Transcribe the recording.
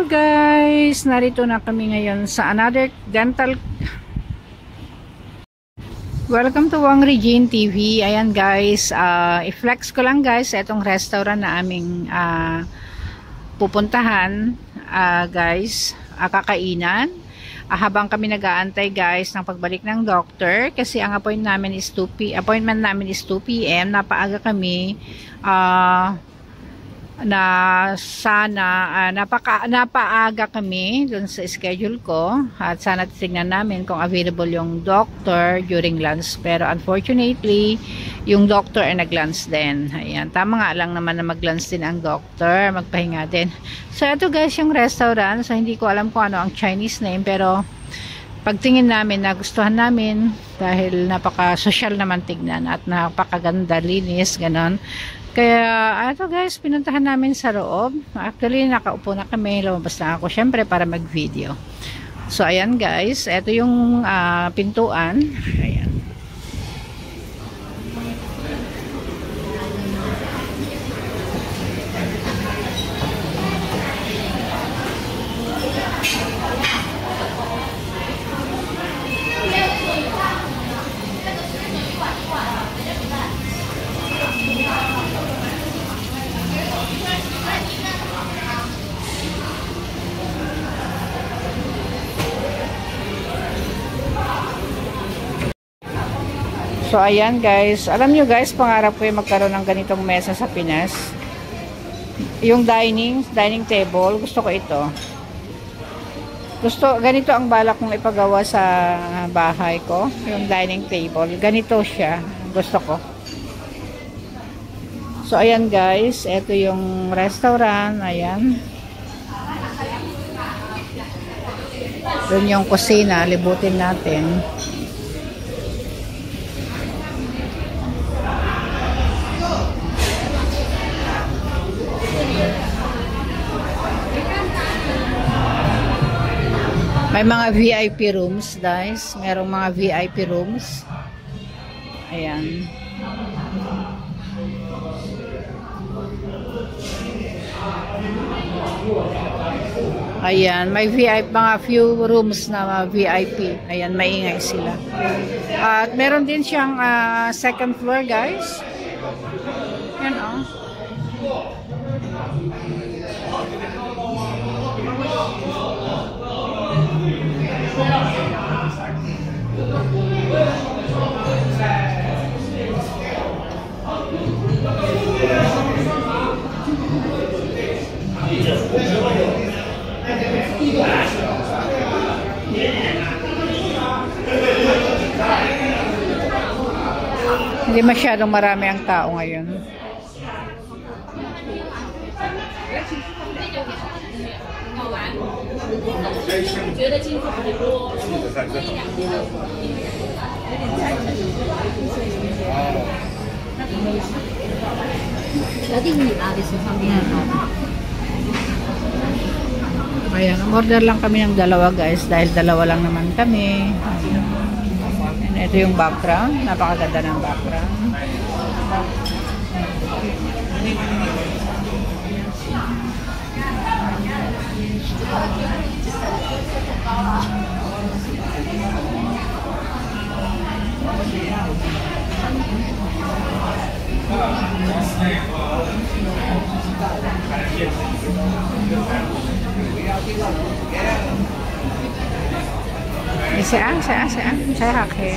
Guys, narito na kami ngayon sa another dental. Welcome to Wang Regine TV. Ayan guys, i-flex ko lang guys itong restaurant na aming pupuntahan guys, kakainan. Habang kami nag-aantay guys ng pagbalik ng doctor kasi ang appointment namin is 2 p.m. Napaaga kami napaaga kami dun sa schedule ko at sana tignan namin kung available yung doctor during lunch, pero unfortunately yung doctor ay nag-lunch din. Ayan, tama nga lang naman na mag-lunch din ang doctor, magpahinga din. So ito guys yung restaurant, so hindi ko alam kung ano ang Chinese name, pero pagtingin namin nagustuhan namin dahil napaka-social naman tignan at napakaganda, linis, ganon. Kaya ito guys, pinuntahan namin sa loob. Actually nakaupo na kami, lumabas na ako syempre para mag-video. So ayan guys, ito yung pintuan. Ayan. So ayan guys, alam nyo guys, pangarap ko yung magkaroon ng ganitong mesa sa Pinas. Yung dining table, gusto ko ito. Ganito ang balak kong ipagawa sa bahay ko, yung dining table. Ganito siya, gusto ko. So ayan guys, ito yung restaurant, ayan. Doon yung kusina, libutin natin. May mga VIP rooms guys. Merong mga VIP rooms. Ayan. Ayan. May VIP, mga few rooms na VIP. Ayan, maingay sila. At meron din siyang second floor guys. Ayan o. Hindi masyadong marami ang tao ngayon. Ayan, order lang kami ng dalawa guys dahil dalawa lang naman kami. And ito yung background, napakaganda ng background. Sẽ học hè.